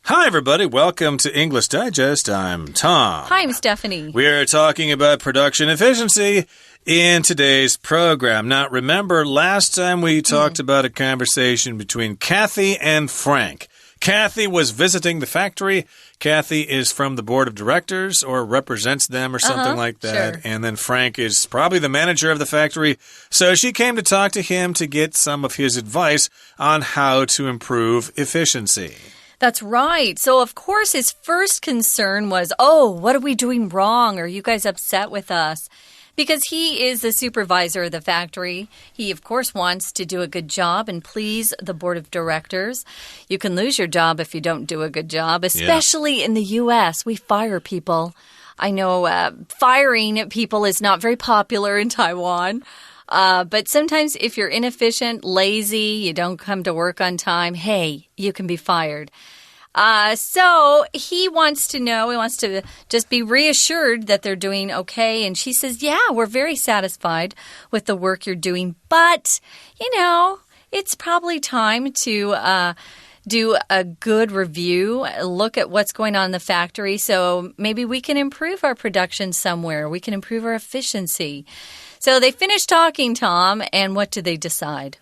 Hi, everybody. Welcome to English Digest. I'm Tom. Hi, I'm Stephanie. We're talking about production efficiency in today's program. Now, remember, last time we talked about a conversation between Kathy and Frank. Kathy was visiting the factory. Kathy is from the board of directors or represents them or something like that. Sure. And then Frank is probably the manager of the factory. So she came to talk to him to get some of his advice on how to improve efficiency. That's right. So, of course, his first concern was, oh, what are we doing wrong? Are you guys upset with us? Because he is the supervisor of the factory. He, of course, wants to do a good job and please the board of directors. You can lose your job if you don't do a good job, especially in the U.S. We fire people. I know firing people is not very popular in Taiwan. But sometimes if you're inefficient, lazy, you don't come to work on time, hey, you can be fired. So he wants to know, he wants to just be reassured that they're doing okay. And she says, yeah, we're very satisfied with the work you're doing. But, it's probably time to do a good review, look at what's going on in the factory. So maybe we can improve our production somewhere. We can improve our efficiency. So they finished talking, Tom, and what did they decide?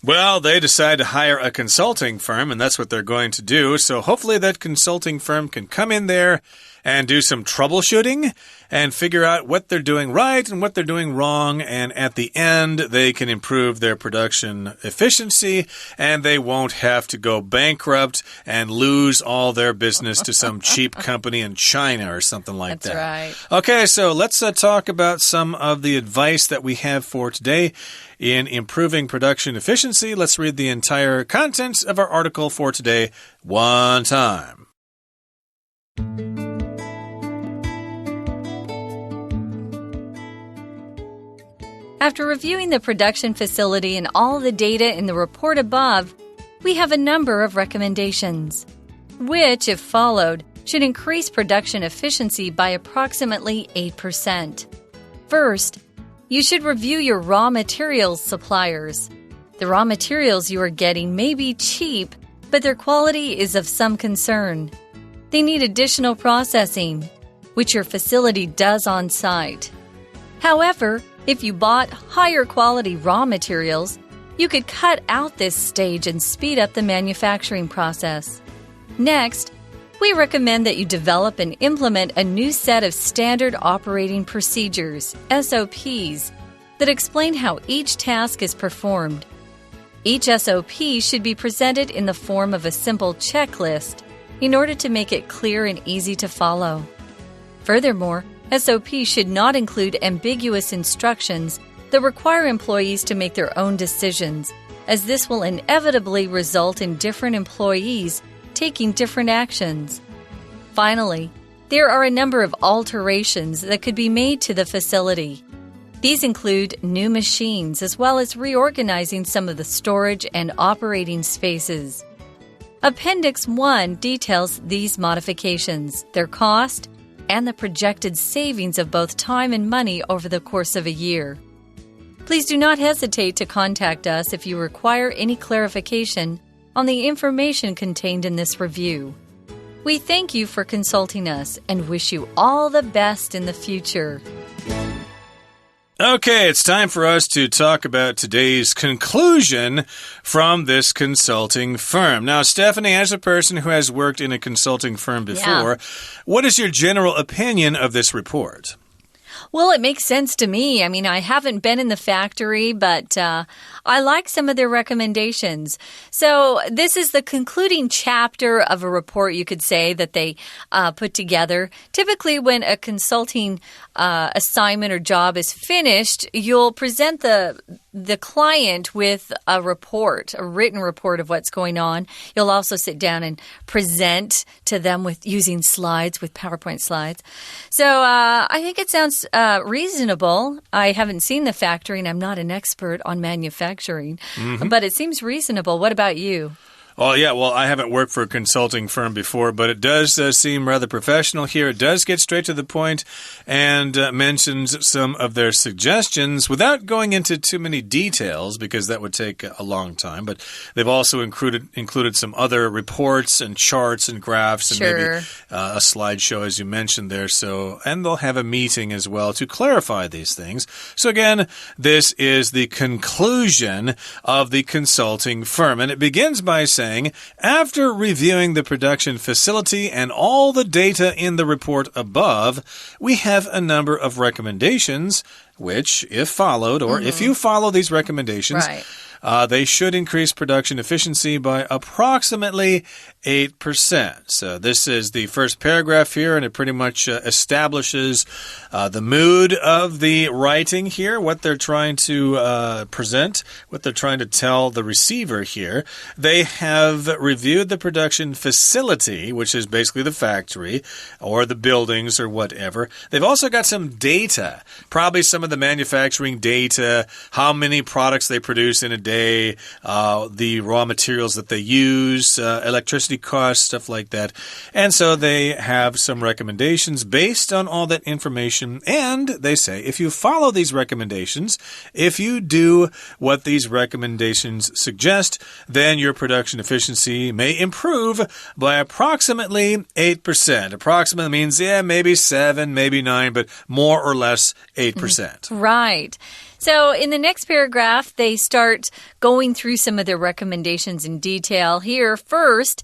Well, they decide to hire a consulting firm, and that's what they're going to do. So hopefully that consulting firm can come in there and do some troubleshooting and figure out what they're doing right and what they're doing wrong. And at the end, they can improve their production efficiency, and they won't have to go bankrupt and lose all their business to some cheap company in China or something like that. That's right. Okay, so let's talk about some of the advice that we have for today in improving production efficiency. Let's read the entire contents of our article for today one time. After reviewing the production facility and all the data in the report above, we have a number of recommendations, which, if followed, should increase production efficiency by approximately 8%. First, you should review your raw materials suppliers. The raw materials you are getting may be cheap, but their quality is of some concern. They need additional processing, which your facility does on site. However, if you bought higher quality raw materials, you could cut out this stage and speed up the manufacturing process. Next, we recommend that you develop and implement a new set of standard operating procedures, SOPs, that explain how each task is performed. Each SOP should be presented in the form of a simple checklist in order to make it clear and easy to follow. Furthermore, SOPs should not include ambiguous instructions that require employees to make their own decisions, as this will inevitably result in different employees taking different actions. Finally, there are a number of alterations that could be made to the facility. These include new machines as well as reorganizing some of the storage and operating spaces. Appendix 1 details these modifications, their cost, and the projected savings of both time and money over the course of a year. Please do not hesitate to contact us if you require any clarification on the information contained in this review. We thank you for consulting us and wish you all the best in the future. Okay, it's time for us to talk about today's conclusion from this consulting firm. Now, Stephanie, as a person who has worked in a consulting firm before, what is your general opinion of this report? Well, it makes sense to me. I mean, I haven't been in the factory, but I like some of their recommendations. So this is the concluding chapter of a report, you could say, that they put together. Typically, when a consulting assignment or job is finished, you'll present the client with a report, a written report of what's going on. You'll also sit down and present to them with using slides, with PowerPoint slides. So I think it sounds reasonable. I haven't seen the factory, and I'm not an expert on manufacturing, but it seems reasonable. What about you? Oh, yeah. Well, I haven't worked for a consulting firm before, but it does seem rather professional here. It does get straight to the point and mentions some of their suggestions without going into too many details, because that would take a long time. But they've also included some other reports and charts and graphs and maybe a slideshow, as you mentioned there. And they'll have a meeting as well to clarify these things. So again, this is the conclusion of the consulting firm. And it begins by saying, after reviewing the production facility and all the data in the report above, we have a number of recommendations which, if followed, or if you follow these recommendations, they should increase production efficiency by approximately 8%. So this is the first paragraph here, and it pretty much establishes the mood of the writing here, what they're trying to present, what they're trying to tell the receiver here. They have reviewed the production facility, which is basically the factory or the buildings or whatever. They've also got some data, probably some of the manufacturing data, how many products they produce in a day, the raw materials that they use, electricity costs, stuff like that. And so they have some recommendations based on all that information. And they say, if you follow these recommendations, if you do what these recommendations suggest, then your production efficiency may improve by approximately 8%. Approximately means, maybe 7, maybe 9, but more or less 8%. Right. So in the next paragraph, they start going through some of their recommendations in detail. Here, first,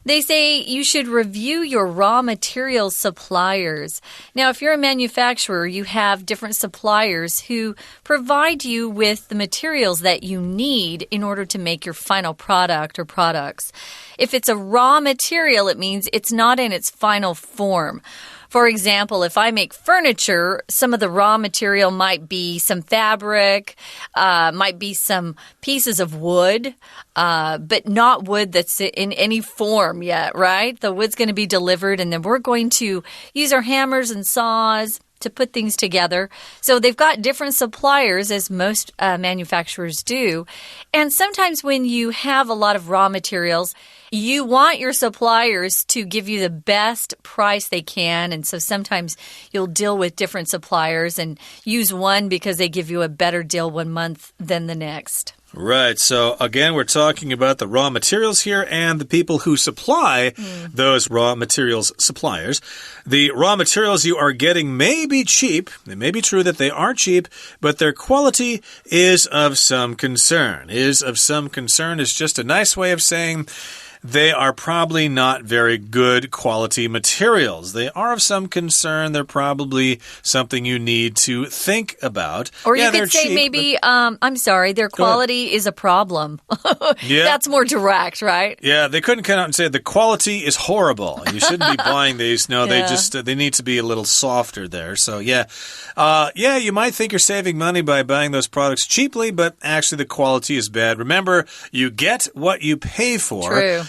they say you should review your raw materials suppliers. Now, if you're a manufacturer, you have different suppliers who provide you with the materials that you need in order to make your final product or products. If it's a raw material, it means it's not in its final form. For example, if I make furniture, some of the raw material might be some fabric, might be some pieces of wood, but not wood that's in any form yet, right? The wood's going to be delivered, and then we're going to use our hammers and saws to put things together. So they've got different suppliers, as most manufacturers do. And sometimes when you have a lot of raw materials, you want your suppliers to give you the best price they can. And so sometimes you'll deal with different suppliers and use one because they give you a better deal one month than the next. Right. So again, we're talking about the raw materials here and the people who supply those raw materials suppliers. The raw materials you are getting may be cheap. It may be true that they are cheap, but their quality is of some concern. Is of some concern is just a nice way of saying they are probably not very good quality materials. They are of some concern. They're probably something you need to think about. Or you could say cheap, maybe, I'm sorry, their quality is a problem. That's more direct, right? Yeah, they couldn't come out and say the quality is horrible. You shouldn't be buying these. No, they need to be a little softer there. So you might think you're saving money by buying those products cheaply, but actually the quality is bad. Remember, you get what you pay for. True.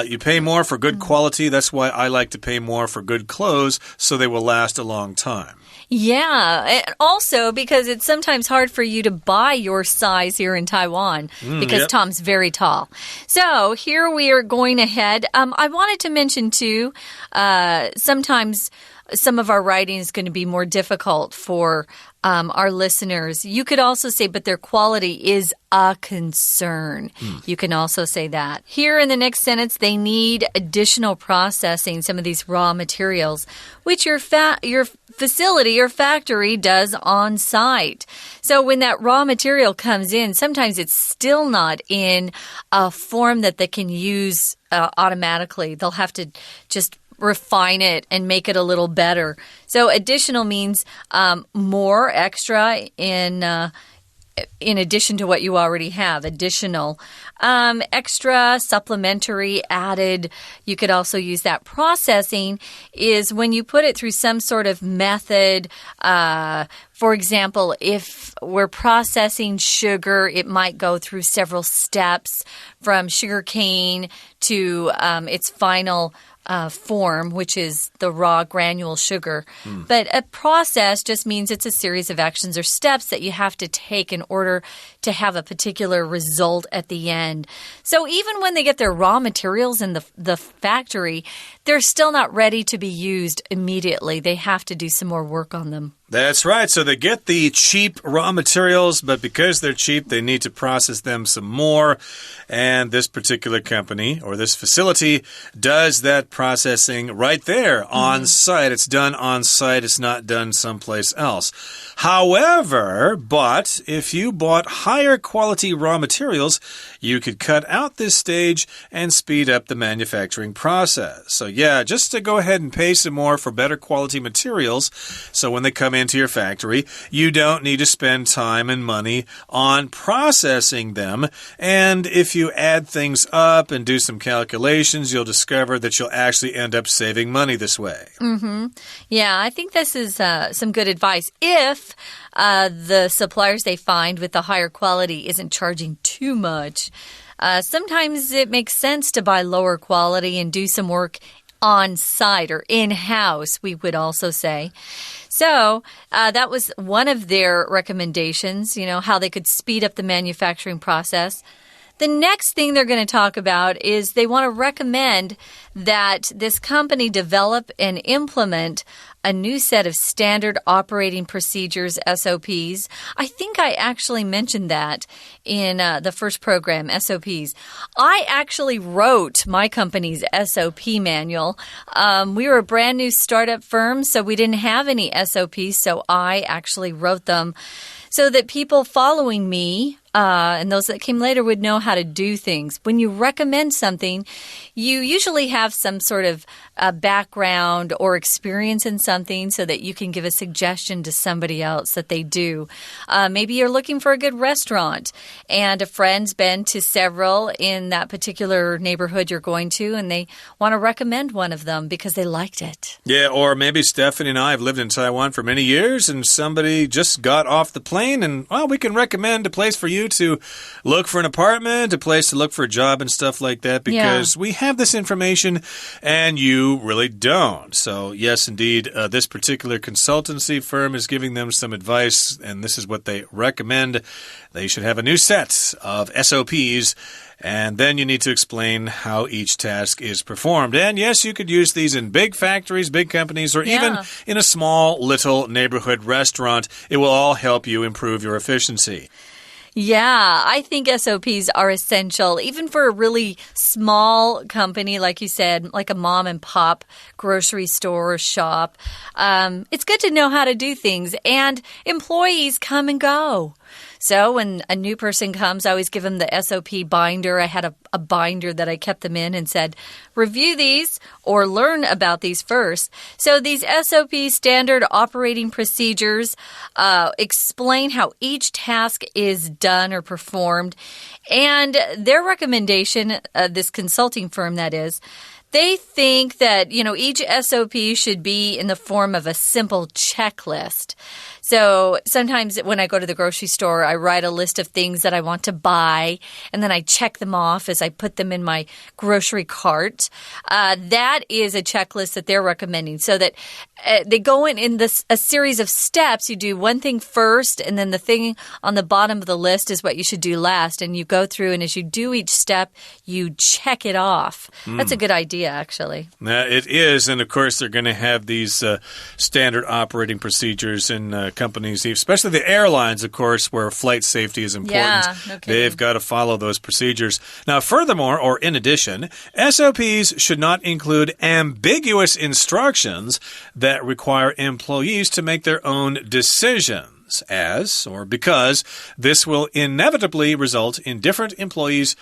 You pay more for good quality. That's why I like to pay more for good clothes, so they will last a long time. Yeah, and also because it's sometimes hard for you to buy your size here in Taiwan because Tom's very tall. So here we are going ahead. I wanted to mention too, sometimes some of our writing is going to be more difficult for our listeners. You could also say, but their quality is a concern. You can also say that. Here in the next sentence, they need additional processing, some of these raw materials, which your facility or factory does on site. So when that raw material comes in, sometimes it's still not in a form that they can use automatically. They'll have to just refine it and make it a little better. So additional means more, extra in addition to what you already have. Additional, extra, supplementary, added. You could also use that. Processing is when you put it through some sort of method. For example, if we're processing sugar, it might go through several steps from sugar cane to its final form, which is the raw granule sugar. But a process just means it's a series of actions or steps that you have to take in order to have a particular result at the end. So even when they get their raw materials in the factory, they're still not ready to be used immediately. They have to do some more work on them. That's right. So they get the cheap raw materials, but because they're cheap, they need to process them some more. And this particular company or this facility does that processing right there on site. It's done on site. It's not done someplace else. However, but if you bought higher quality raw materials, you could cut out this stage and speed up the manufacturing process. So yeah, just to go ahead and pay some more for better quality materials. So when they come into your factory, you don't need to spend time and money on processing them. And if you add things up and do some calculations, you'll discover that you'll actually end up saving money this way. Yeah, I think this is some good advice. If the suppliers they find with the higher quality isn't charging too much, sometimes it makes sense to buy lower quality and do some work on site or in-house, we would also say. So that was one of their recommendations, how they could speed up the manufacturing process. The next thing they're going to talk about is they want to recommend that this company develop and implement a new set of standard operating procedures, SOPs. I think I actually mentioned that in the first program, SOPs. I actually wrote my company's SOP manual. We were a brand new startup firm, so we didn't have any SOPs, so I actually wrote them so that people following me and those that came later would know how to do things. When you recommend something, you usually have some sort of background or experience in something so that you can give a suggestion to somebody else that they do. Maybe you're looking for a good restaurant and a friend's been to several in that particular neighborhood you're going to, and they want to recommend one of them because they liked it. Yeah, or maybe Stephanie and I have lived in Taiwan for many years and somebody just got off the plane and, well, we can recommend a place for you to look for an apartment, a place to look for a job and stuff like that because we have this information and you really don't. So yes, indeed, this particular consultancy firm is giving them some advice and this is what they recommend. They should have a new set of SOPs and then you need to explain how each task is performed. And yes, you could use these in big factories, big companies, or even in a small little neighborhood restaurant. It will all help you improve your efficiency. Yeah, I think SOPs are essential, even for a really small company, like you said, like a mom and pop grocery store or shop. It's good to know how to do things, and employees come and go. So when a new person comes, I always give them the SOP binder. I had a binder that I kept them in and said, review these or learn about these first. So these SOP, standard operating procedures, explain how each task is done or performed. And their recommendation, this consulting firm that is, they think that, each SOP should be in the form of a simple checklist. So sometimes when I go to the grocery store, I write a list of things that I want to buy, and then I check them off as I put them in my grocery cart. That is a checklist that they're recommending so that they go in a series of steps. You do one thing first, and then the thing on the bottom of the list is what you should do last. And you go through, and as you do each step, you check it off. That's a good idea, actually. It is, and of course, they're going to have these standard operating procedures in companies, especially the airlines, of course, where flight safety is important. Yeah, no kidding. They've got to follow those procedures. Now, furthermore, or in addition, SOPs should not include ambiguous instructions that require employees to make their own decisions, as or because this will inevitably result in different employees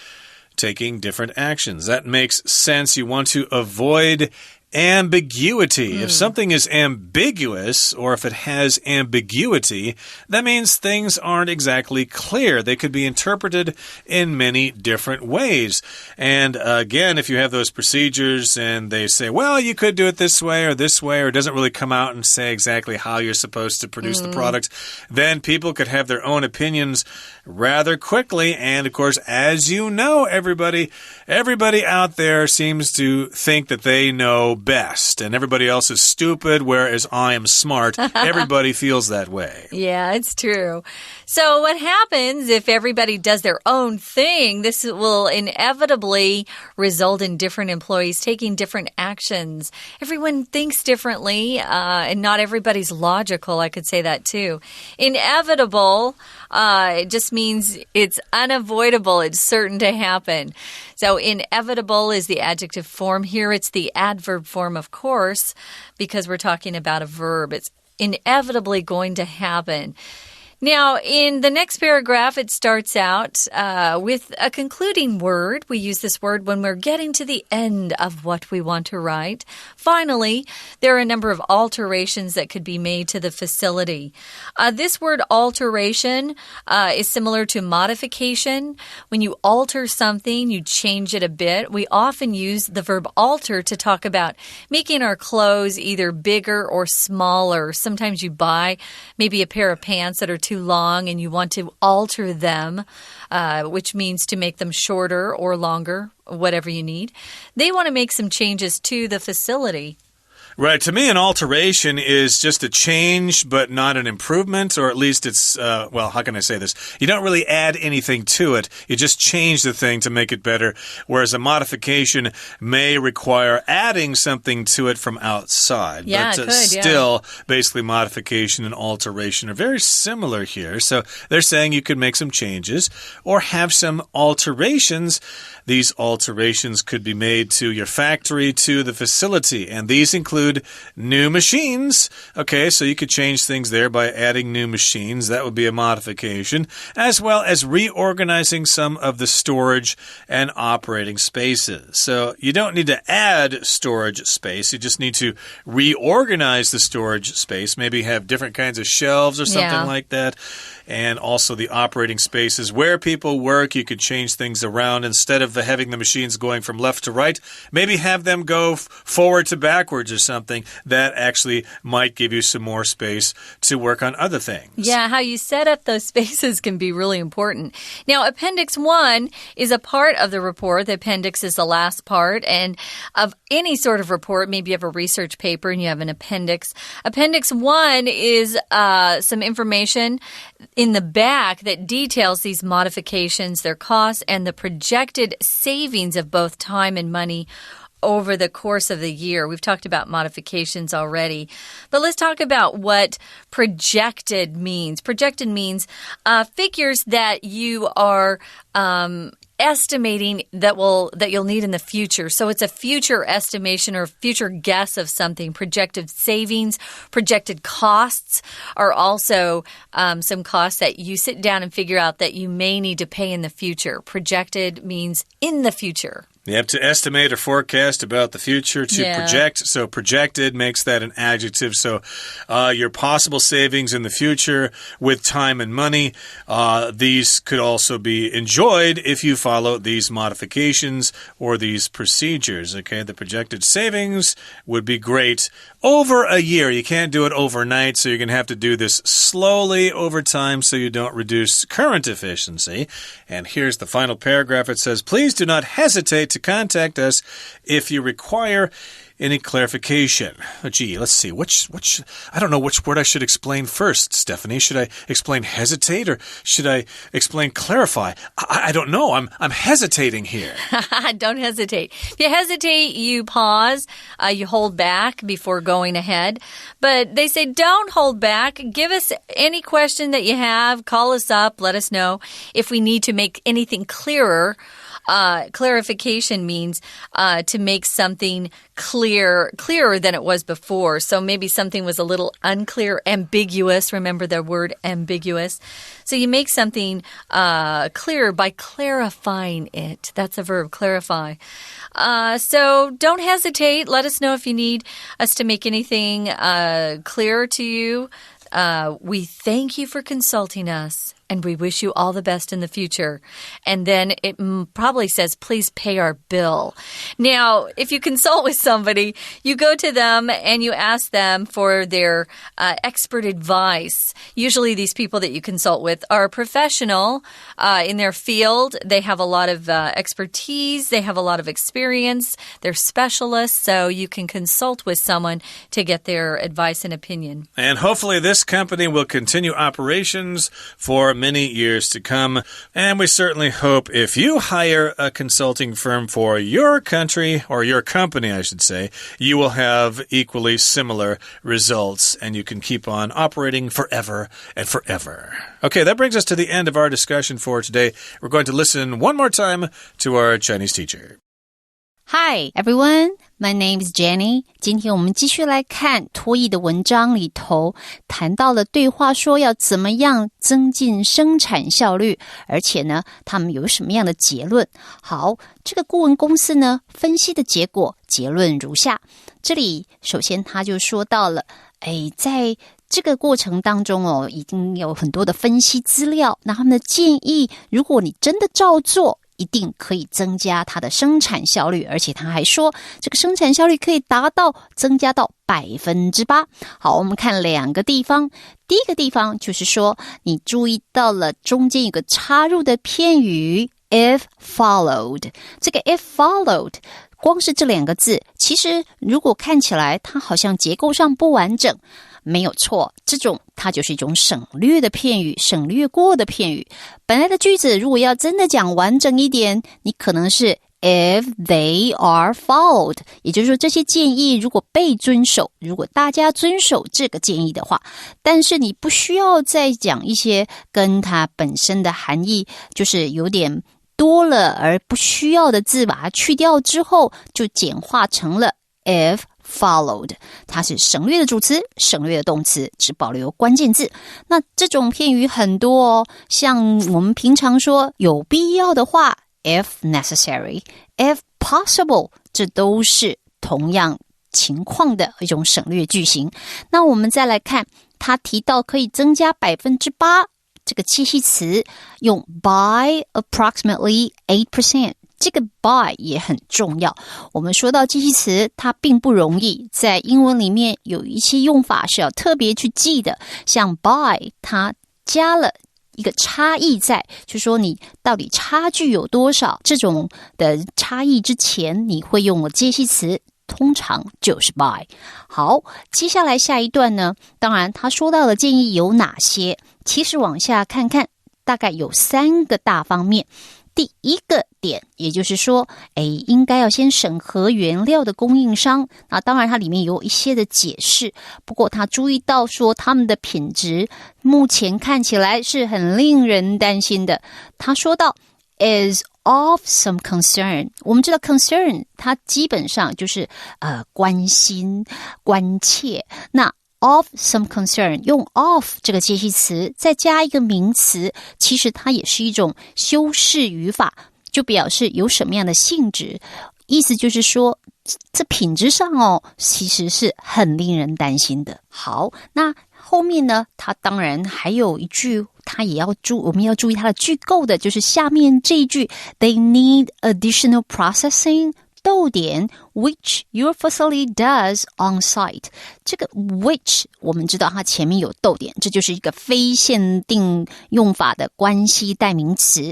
taking different actions. That makes sense. You want to avoid Ambiguity. If something is ambiguous or if it has ambiguity, that means things aren't exactly clear. They could be interpreted in many different ways. And again, if you have those procedures and they say, well, you could do it this way, or it doesn't really come out and say exactly how you're supposed to produce the product, then people could have their own opinions rather quickly. And of course, as you know, everybody out there seems to think that they know best, and everybody else is stupid, whereas I am smart. Everybody feels that way. Yeah, it's true. So what happens if everybody does their own thing? This will inevitably result in different employees taking different actions. Everyone thinks differently, and not everybody's logical. I could say that too. Inevitable, it just means it's unavoidable. It's certain to happen. So inevitable is the adjective form. Here it's the adverb form, of course, because we're talking about a verb. It's inevitably going to happen. Now, in the next paragraph, it starts out with a concluding word. We use this word when we're getting to the end of what we want to write. Finally, there are a number of alterations that could be made to the facility. This word alteration is similar to modification. When you alter something, you change it a bit. We often use the verb alter to talk about making our clothes either bigger or smaller. Sometimes you buy maybe a pair of pants that are too long and you want to alter them, which means to make them shorter or longer, whatever you need. They want to make some changes to the facility. Right. To me, an alteration is just a change, but not an improvement, or at least it's, well, how can I say this? You don't really add anything to it. You just change the thing to make it better, whereas a modification may require adding something to it from outside. Yeah, but still, basically, modification and alteration are very similar here. So they're saying you could make some changes or have some alterations. These alterations could be made to your factory, to the facility, and these include new machines. Okay, so you could change things there by adding new machines. That would be a modification, as well as reorganizing some of the storage and operating spaces. So you don't need to add storage space. You just need to reorganize the storage space, maybe have different kinds of shelves or something like that. And also the operating spaces where people work, you could change things around. Instead of having the machines going from left to right, maybe have them go forward to backwards or something. That actually might give you some more space to work on other things. Yeah, how you set up those spaces can be really important. Now, Appendix 1 is a part of the report. The appendix is the last part. And of any sort of report, maybe you have a research paper and you have an appendix. Appendix 1 is some information in the back that details these modifications, their costs, and the projected savings of both time and money over the course of the year. We've talked about modifications already, but let's talk about what projected means. Projected means figures that you are estimating that you'll need in the future. So it's a future estimation or future guess of something. Projected savings, projected costs are also some costs that you sit down and figure out that you may need to pay in the future. Projected means in the future. You have to estimate or forecast about the future to project. So projected makes that an adjective. So your possible savings in the future with time and money, these could also be enjoyed if you follow these modifications or these procedures. Okay, the projected savings would be great over a year. You can't do it overnight, so you're going to have to do this slowly over time so you don't reduce current efficiency. And here's the final paragraph. It says, please do not hesitate to contact us if you require any clarification. Oh, gee, let's see. I don't know which word I should explain first, Stephanie. Should I explain hesitate or should I explain clarify? I don't know. I'm hesitating here. Don't hesitate. If you hesitate, you pause. You hold back before going ahead. But they say don't hold back. Give us any question that you have. Call us up. Let us know if we need to make anything clearer. clarification means to make something clearer than it was before. So maybe something was a little unclear, ambiguous. Remember the word ambiguous? So you make something clearer by clarifying it. That's a verb, clarify. So don't hesitate. Let us know if you need us to make anything clearer to you. We thank you for consulting us, and we wish you all the best in the future. And then it probably says, please pay our bill. Now, if you consult with somebody, you go to them and you ask them for their expert advice. Usually these people that you consult with are professional in their field. They have a lot of expertise. They have a lot of experience. They're specialists, so you can consult with someone to get their advice and opinion. And hopefully this company will continue operations for many years to come. And we certainly hope if you hire a consulting firm for your country, or your company, I should say, you will have equally similar results and you can keep on operating forever and forever. Okay, that brings us to the end of our discussion for today. We're going to listen one more time to our Chinese teacher. Hi, everyone. My name is Jenny. 今天我们继续来看多益的文章里头谈到了对话说要怎么样增进生产效率，而且呢，他们有什么样的结论。好，这个顾问公司呢，分析的结论如下。这里首先他就说到了，在这个过程当中已经有很多的分析资料，那他们的建议，如果你真的照做，一定可以增加它的生产效率，而且他还说这个生产效率可以增加到 8%。 好，我们看两个地方。第一个地方就是说，你注意到了中间有个插入的片语 if followed。 这个 if followed 光是这两个字，其实如果看起来它好像结构上不完整，没有错，这种它就是一种省略的片语，省略过的片语。本来的句子如果要真的讲完整一点，你可能是 if they are followed， 也就是说这些建议如果被遵守，如果大家遵守这个建议的话，但是你不需要再讲一些跟它本身的含义就是有点多了而不需要的字，把它去掉之后就简化成了 if followed， 它是省略的主词，省略的动词，只保留关键字。那这种片语很多像我们平常说有必要的话 if necessary， if possible， 这都是同样情况的一种省略句型。那我们再来看，他提到可以增加 8%， 这个介系词用 by approximately 8%。这个 by 也很重要，我们说到介系词它并不容易，在英文里面有一些用法是要特别去记的，像 by 它加了一个差异在，就说你到底差距有多少，这种的差异之前你会用的介系词通常就是 by。 好，接下来下一段呢，当然他说到的建议有哪些，其实往下看看大概有3个大方面。第一个点，也就是说应该要先审核原料的供应商，那当然它里面有一些的解释，不过他注意到说他们的品质目前看起来是很令人担心的。他说到 is of some concern， 我们知道 concern 它基本上就是关心关切，那of some concern 用 of 这个介系词再加一个名词，其实它也是一种修饰语法，就表示有什么样的性质，意思就是说这品质上其实是很令人担心的。好，那后面呢，它当然还有一句它也要我们要注意它的句构的，就是下面这一句 They need additional processing which your facility does on site。 这个 which 我们知道它前面有逗点，这就是一个非限定用法的关系代名词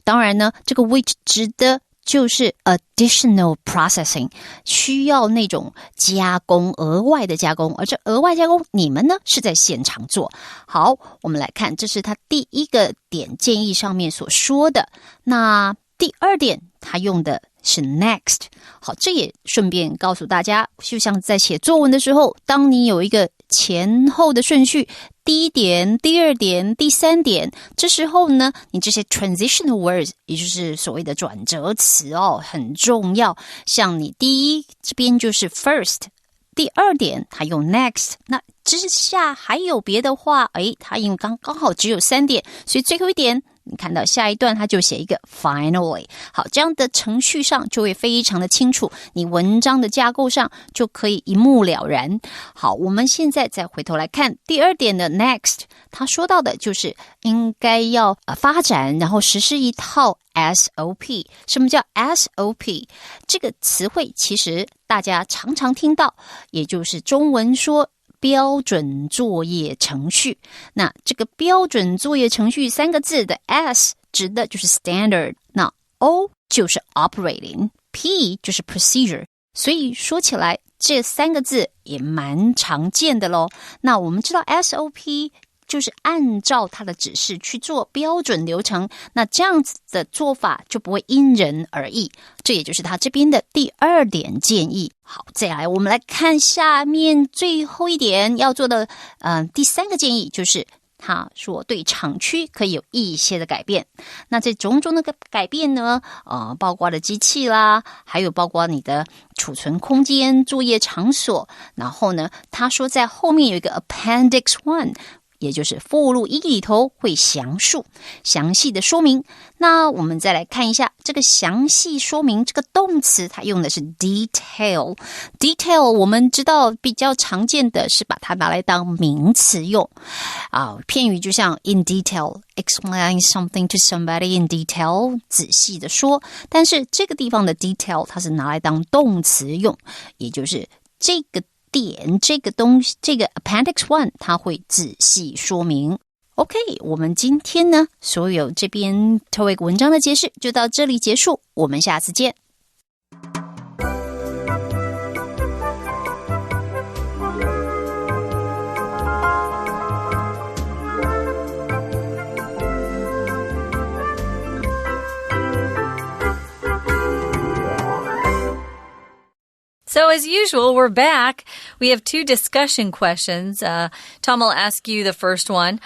当然呢，这个 which 指的就是 additional processing， 需要那种加工，额外的加工，而这额外加工你们呢是在现场做。好，我们来看，这是他第一个点建议上面所说的。那第二点他用的是 next。 好，这也顺便告诉大家，就像在写作文的时候，当你有一个前后的顺序，第一点、第二点、第三点，这时候呢，你这些 transitional words， 也就是所谓的转折词哦，很重要。像你第一这边就是 first， 第二点它用 next， 那之下还有别的话，它因为刚好只有3点，所以最后一点你看到下一段它就写一个 finally。 好，这样的程序上就会非常的清楚，你文章的架构上就可以一目了然。好，我们现在再回头来看第二点的 next， 他说到的就是应该要发展然后实施一套 SOP。 什么叫 SOP？ 这个词汇其实大家常常听到，也就是中文说标准作业程序。那这个标准作业程序3个字的 S 指的就是 standard， 那 O 就是 operating， P 就是 procedure， 所以说起来这3个字也蛮常见的咯。那我们知道 SOP 就是按照它的指示去做标准流程，那这样子的做法就不会因人而异，这也就是他这边的第2点建议。好，再来我们来看下面最后一点要做的第3个建议，就是他说对厂区可以有一些的改变。那这种种的改变呢，包括了机器啦，还有包括你的储存空间、作业场所。然后呢，他说在后面有一个 Appendix 1，也就是附录1里头会详细的说明。那我们再来看一下这个详细说明，这个动词它用的是 detail。 detail 我们知道比较常见的是把它拿来当名词用片语就像 in detail explain something to somebody in detail， 仔细的说。但是这个地方的 detail 它是拿来当动词用，也就是这个点这个东西，这个 Appendix 1它会仔细说明。 OK， 我们今天呢所有这边 TOEIC 文章的解释就到这里结束，我们下次见。So as usual, we're back. We have 2 discussion questions. Tom will ask you the first one.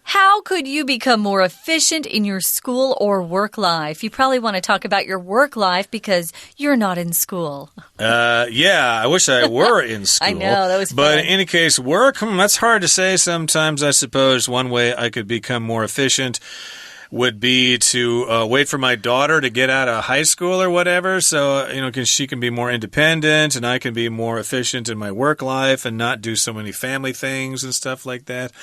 How could you become more efficient in your school or work life? You probably want to talk about your work life because you're not in school. Yeah, I wish I were in school. I know, that was fun. But in any case, work, that's hard to say sometimes. I suppose one way I could become more efficient would be to wait for my daughter to get out of high school or whatever, so she can be more independent and I can be more efficient in my work life and not do so many family things and stuff like that.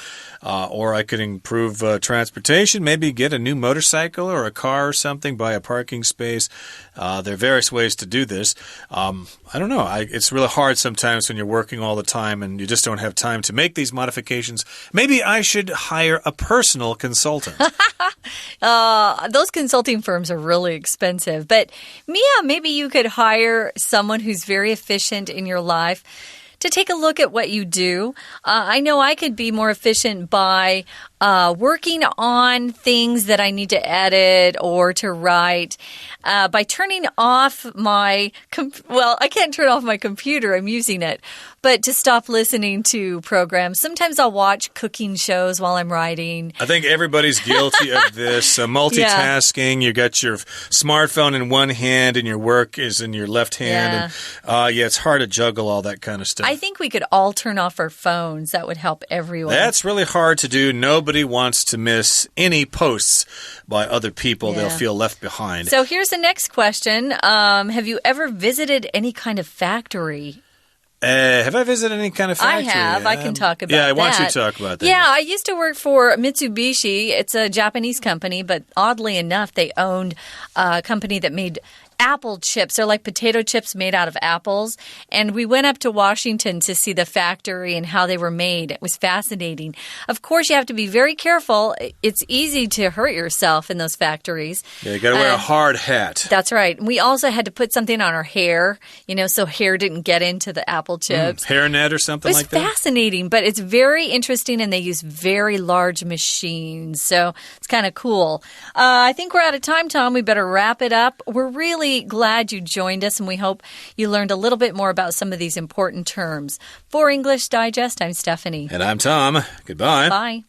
Or I could improve transportation, maybe get a new motorcycle or a car or something, buy a parking space. There are various ways to do this. I don't know. It's really hard sometimes when you're working all the time and you just don't have time to make these modifications. Maybe I should hire a personal consultant. Those consulting firms are really expensive. But Mia, maybe you could hire someone who's very efficient in your life to take a look at what you do. I know I could be more efficient by working on things that I need to edit or to write, by turning off my I can't turn off my computer, I'm using it, but to stop listening to programs. Sometimes I'll watch cooking shows while I'm writing. I think everybody's guilty of this. Multitasking, you got your smartphone in one hand and your work is in your left hand. And it's hard to juggle all that kind of stuff. I think we could all turn off our phones. That would help everyone. That's really hard to do. Nobody wants to miss any posts by other people. They'll feel left behind. So here's the next question. Have you ever visited any kind of factory? Have I visited any kind of factory? I have. I can talk about that. Yeah, why don't you talk about that? Yeah, I used to work for Mitsubishi. It's a Japanese company, but oddly enough, they owned a company that made apple chips. They're like potato chips made out of apples. And we went up to Washington to see the factory and how they were made. It was fascinating. Of course, you have to be very careful. It's easy to hurt yourself in those factories. Yeah, you got to wear a hard hat. That's right. We also had to put something on our hair, so hair didn't get into the apple chips. Hairnet or something like that? It was fascinating, but it's very interesting, and they use very large machines. So it's kind of cool. I think we're out of time, Tom. We better wrap it up. We're really really glad you joined us, and we hope you learned a little bit more about some of these important terms. For English Digest, I'm Stephanie. And I'm Tom. Goodbye. Bye.